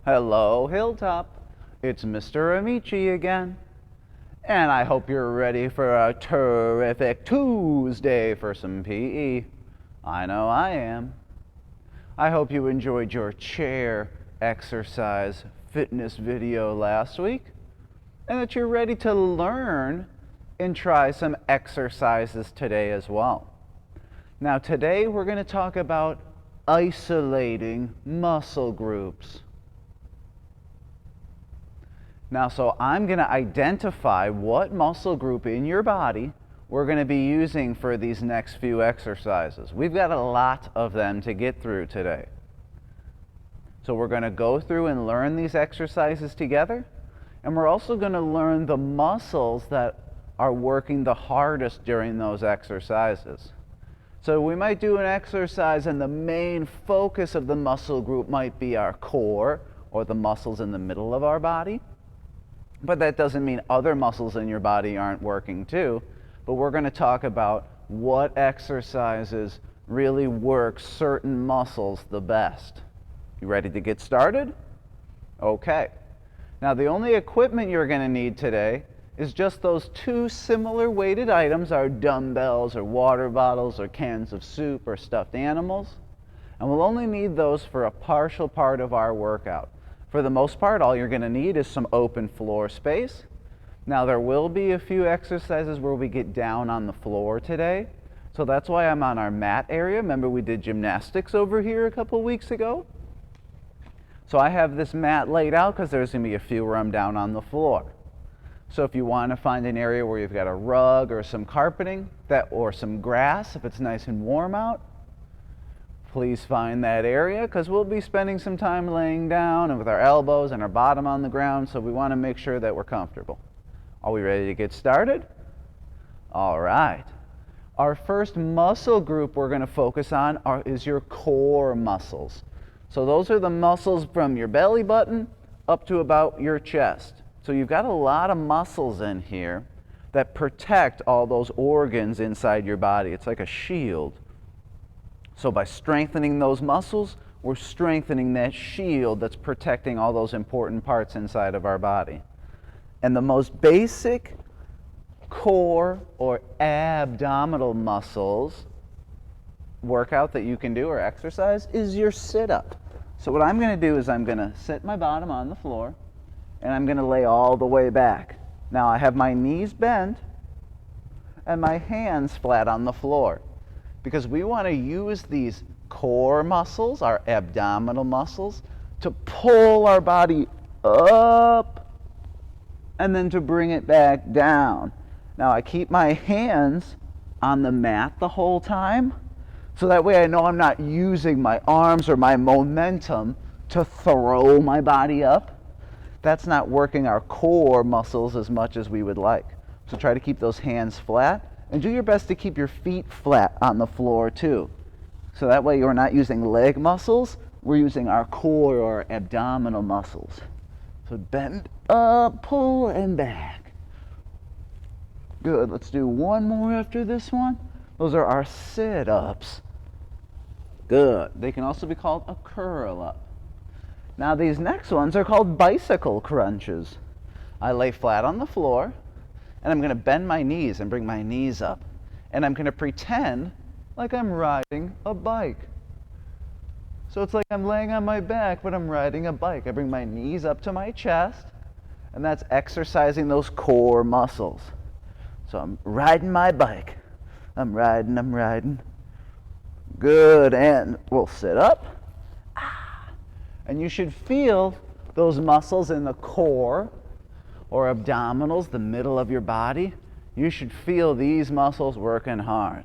Hello, Hilltop. It's Mr. Amici again. And I hope you're ready for a terrific Tuesday for some PE. I know I am. I hope you enjoyed your chair exercise fitness video last week and that you're ready to learn and try some exercises today as well. Now today we're going to talk about isolating muscle groups. Now, so I'm going to identify what muscle group in your body we're going to be using for these next few exercises. We've got a lot of them to get through today. So we're going to go through and learn these exercises together, and we're also going to learn the muscles that are working the hardest during those exercises. So we might do an exercise and the main focus of the muscle group might be our core or the muscles in the middle of our body. But that doesn't mean other muscles in your body aren't working too. But we're going to talk about what exercises really work certain muscles the best. You ready to get started? Okay. Now the only equipment you're going to need today is just those two similar weighted items, our dumbbells or water bottles or cans of soup or stuffed animals. And we'll only need those for a partial part of our workout. For the most part, all you're going to need is some open floor space. Now there will be a few exercises where we get down on the floor today. So that's why I'm on our mat area. Remember we did gymnastics over here a couple weeks ago? So I have this mat laid out because there's going to be a few where I'm down on the floor. So if you want to find an area where you've got a rug or some carpeting or some grass, if it's nice and warm out, please find that area because we'll be spending some time laying down and with our elbows and our bottom on the ground, so we want to make sure that we're comfortable. Are we ready to get started? All right. Our first muscle group we're going to focus on is your core muscles. So those are the muscles from your belly button up to about your chest. So you've got a lot of muscles in here that protect all those organs inside your body. It's like a shield. So by strengthening those muscles, we're strengthening that shield that's protecting all those important parts inside of our body. And the most basic core or abdominal muscles workout that you can do or exercise is your sit-up. So what I'm going to do is I'm going to sit my bottom on the floor and I'm going to lay all the way back. Now I have my knees bent and my hands flat on the floor, because we want to use these core muscles, our abdominal muscles, to pull our body up and then to bring it back down. Now I keep my hands on the mat the whole time, so that way I know I'm not using my arms or my momentum to throw my body up. That's not working our core muscles as much as we would like. So try to keep those hands flat. And do your best to keep your feet flat on the floor too. So that way you're not using leg muscles, we're using our core or abdominal muscles. So bend up, pull, and back. Good, let's do one more after this one. Those are our sit-ups. Good, they can also be called a curl-up. Now these next ones are called bicycle crunches. I lay flat on the floor, and I'm going to bend my knees and bring my knees up. And I'm going to pretend like I'm riding a bike. So it's like I'm laying on my back, but I'm riding a bike. I bring my knees up to my chest, and that's exercising those core muscles. So I'm riding my bike. I'm riding. Good, and we'll sit up. And you should feel those muscles in the core or abdominals, the middle of your body. You should feel these muscles working hard.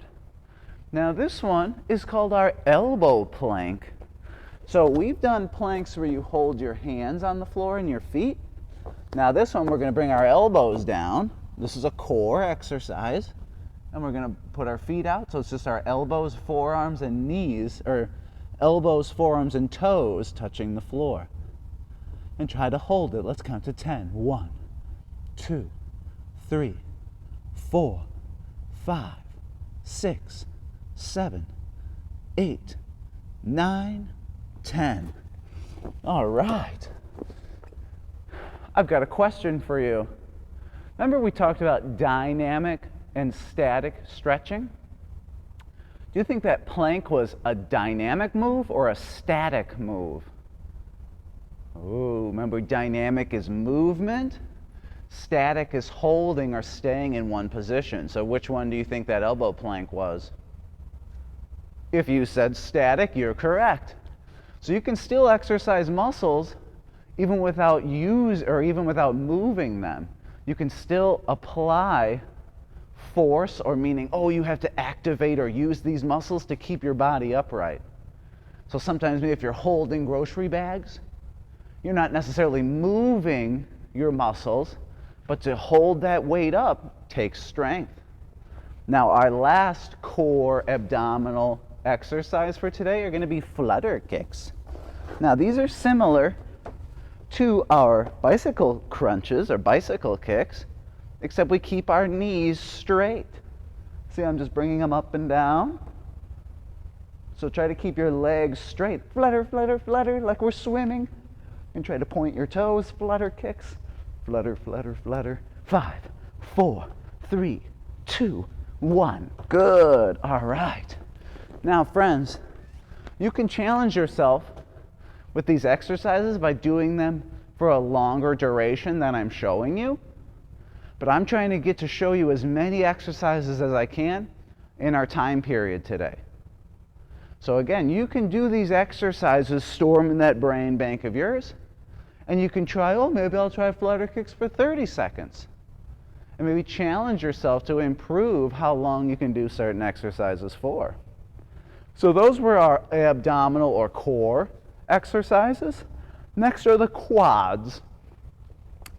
Now this one is called our elbow plank. So we've done planks where you hold your hands on the floor and your feet. Now this one we're going to bring our elbows down. This is a core exercise. And we're going to put our feet out. So it's just our elbows, forearms, and knees, or elbows, forearms, and toes touching the floor. And try to hold it. Let's count to 10. 1, 2, 3, 4, 5, 6, 7, 8, 9, 10. All right. I've got a question for you. Remember we talked about dynamic and static stretching? Do you think that plank was a dynamic move or a static move? Oh, remember dynamic is movement, static is holding or staying in one position. So which one do you think that elbow plank was? If you said static, you're correct. So you can still exercise muscles even without moving them. You can still apply force, or meaning, oh, you have to activate or use these muscles to keep your body upright. So sometimes maybe if you're holding grocery bags, you're not necessarily moving your muscles, but to hold that weight up takes strength. Now our last core abdominal exercise for today are going to be flutter kicks. Now these are similar to our bicycle crunches or bicycle kicks, except we keep our knees straight. See, I'm just bringing them up and down. So try to keep your legs straight. Flutter, flutter, flutter, like we're swimming. And try to point your toes, flutter kicks. Flutter, flutter, flutter. 5, 4, 3, 2, 1. Good. All right. Now, friends, you can challenge yourself with these exercises by doing them for a longer duration than I'm showing you. But I'm trying to get to show you as many exercises as I can in our time period today. So again, you can do these exercises, store them in that brain bank of yours, and you can try, oh, maybe I'll try flutter kicks for 30 seconds. And maybe challenge yourself to improve how long you can do certain exercises for. So those were our abdominal or core exercises. Next are the quads.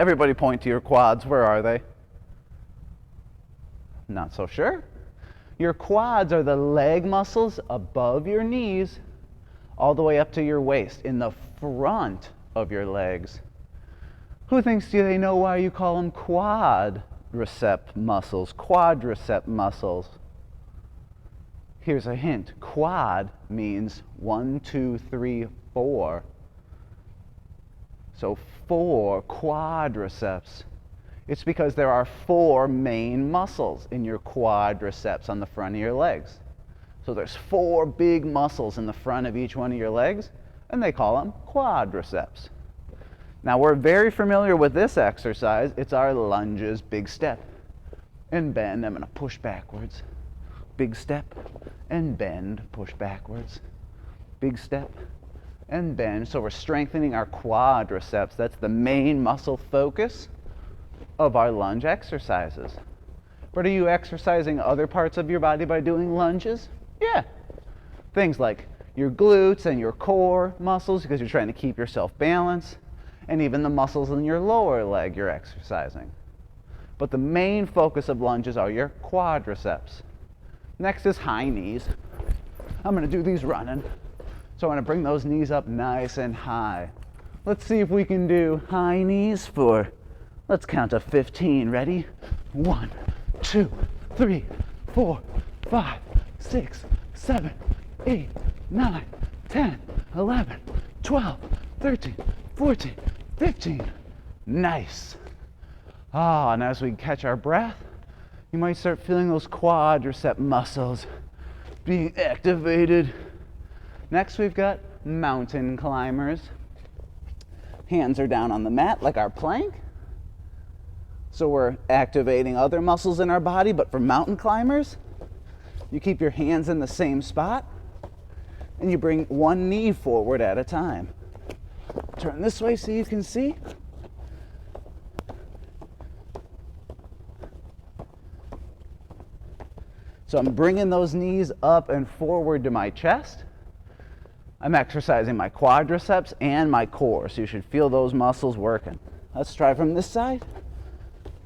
Everybody point to your quads. Where are they? Not so sure. Your quads are the leg muscles above your knees all the way up to your waist in the front of your legs. Who thinks they know why you call them quadricep muscles? Quadricep muscles. Here's a hint. Quad means 1, 2, 3, 4. So 4 quadriceps. It's because there are 4 main muscles in your quadriceps on the front of your legs. So there's 4 big muscles in the front of each one of your legs, and they call them quadriceps. Now we're very familiar with this exercise. It's our lunges, big step and bend. I'm going to push backwards. Big step and bend, push backwards. Big step and bend. So we're strengthening our quadriceps. That's the main muscle focus of our lunge exercises. But are you exercising other parts of your body by doing lunges? Yeah. Things like your glutes and your core muscles, because you're trying to keep yourself balanced, and even the muscles in your lower leg you're exercising. But the main focus of lunges are your quadriceps. Next is high knees. I'm going to do these running. So I want to bring those knees up nice and high. Let's see if we can do high knees for, let's count to 15. Ready? 1, 2, 3, 4, 5, 6, 7, 8, 9, 10, 11, 12, 13, 14, 15. Nice. And as we catch our breath, you might start feeling those quadricep muscles being activated. Next, we've got mountain climbers. Hands are down on the mat like our plank. So we're activating other muscles in our body, but for mountain climbers, you keep your hands in the same spot and you bring one knee forward at a time. Turn this way so you can see. So I'm bringing those knees up and forward to my chest. I'm exercising my quadriceps and my core, so you should feel those muscles working. Let's try from this side.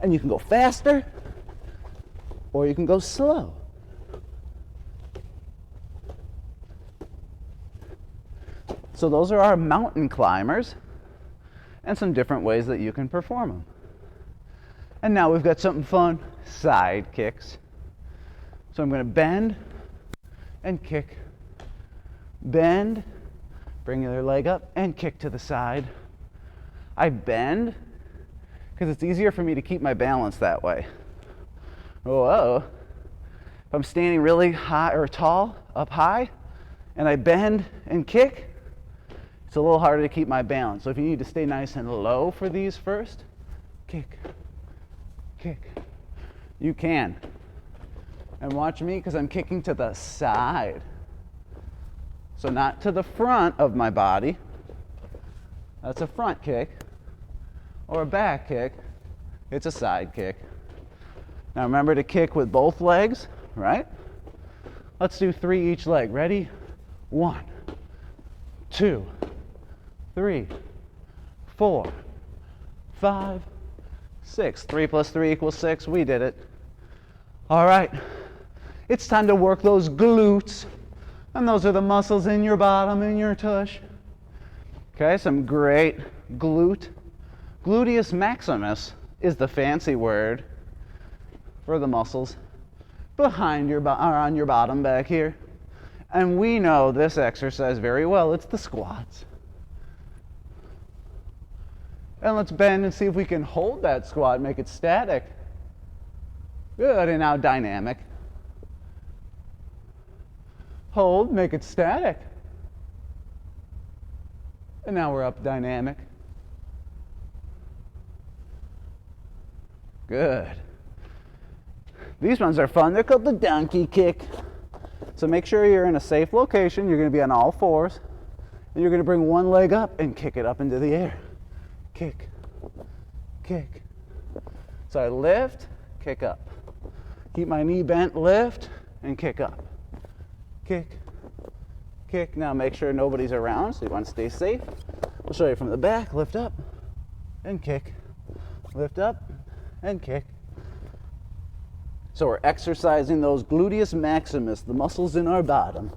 And you can go faster, or you can go slow. So those are our mountain climbers, and some different ways that you can perform them. And now we've got something fun, side kicks. So I'm going to bend and kick. Bend, bring your leg up and kick to the side. I bend because it's easier for me to keep my balance that way. Whoa. If I'm standing really high or tall, up high, and I bend and kick, it's a little harder to keep my balance. So if you need to stay nice and low for these first, kick, kick, you can. And watch me, because I'm kicking to the side. So not to the front of my body. That's a front kick. Or a back kick. It's a side kick. Now remember to kick with both legs, right? Let's do 3 each leg. Ready? 1, 2, 3, 4, 5, 6. 3 plus 3 equals 6. We did it. All right. It's time to work those glutes. And those are the muscles in your bottom and your tush. Okay, some great glute. Gluteus maximus is the fancy word for the muscles behind your on your bottom back here. And we know this exercise very well. It's the squats. And let's bend and see if we can hold that squat, make it static. Good, and now dynamic. Hold, make it static. And now we're up dynamic. Good. These ones are fun. They're called the donkey kick. So make sure you're in a safe location. You're going to be on all fours. And you're going to bring one leg up and kick it up into the air. Kick, kick. So I lift, kick up. Keep my knee bent, lift, and kick up. Kick, kick. Now make sure nobody's around, so you want to stay safe. We'll show you from the back. Lift up and kick. Lift up and kick. So we're exercising those gluteus maximus, the muscles in our bottom.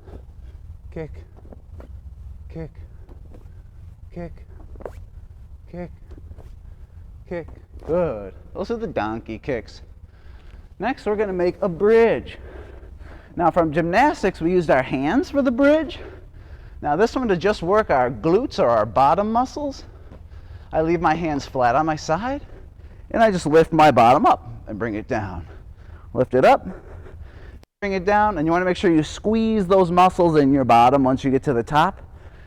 Kick, kick, kick, kick, kick. Good. Those are the donkey kicks. Next, we're going to make a bridge. Now, from gymnastics, we used our hands for the bridge. Now, this one to just work our glutes or our bottom muscles. I leave my hands flat on my side, and I just lift my bottom up and bring it down. Lift it up, bring it down, and you want to make sure you squeeze those muscles in your bottom once you get to the top,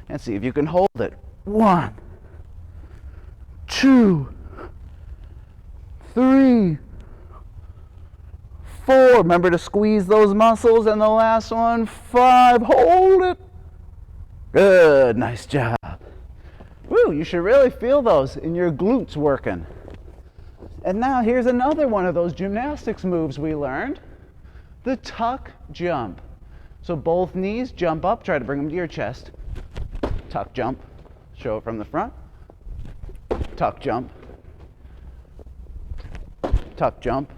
and see if you can hold it. 1, 2, 3, 4. Remember to squeeze those muscles. And the last one, 5. Hold it. Good. Nice job. Woo, you should really feel those in your glutes working. And now here's another one of those gymnastics moves we learned. The tuck jump. So both knees jump up. Try to bring them to your chest. Tuck jump. Show it from the front. Tuck jump. Tuck jump.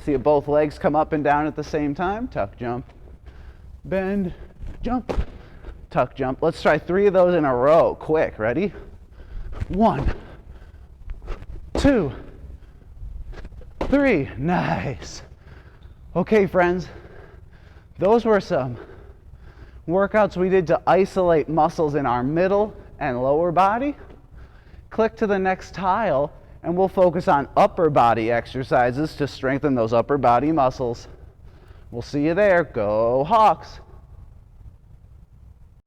See if both legs come up and down at the same time. Tuck jump. Bend. Jump. Tuck jump. Let's try 3 of those in a row. Quick. Ready? 1, 2, 3. Nice. Okay, friends. Those were some workouts we did to isolate muscles in our middle and lower body. Click to the next tile and we'll focus on upper body exercises to strengthen those upper body muscles. We'll see you there. Go Hawks!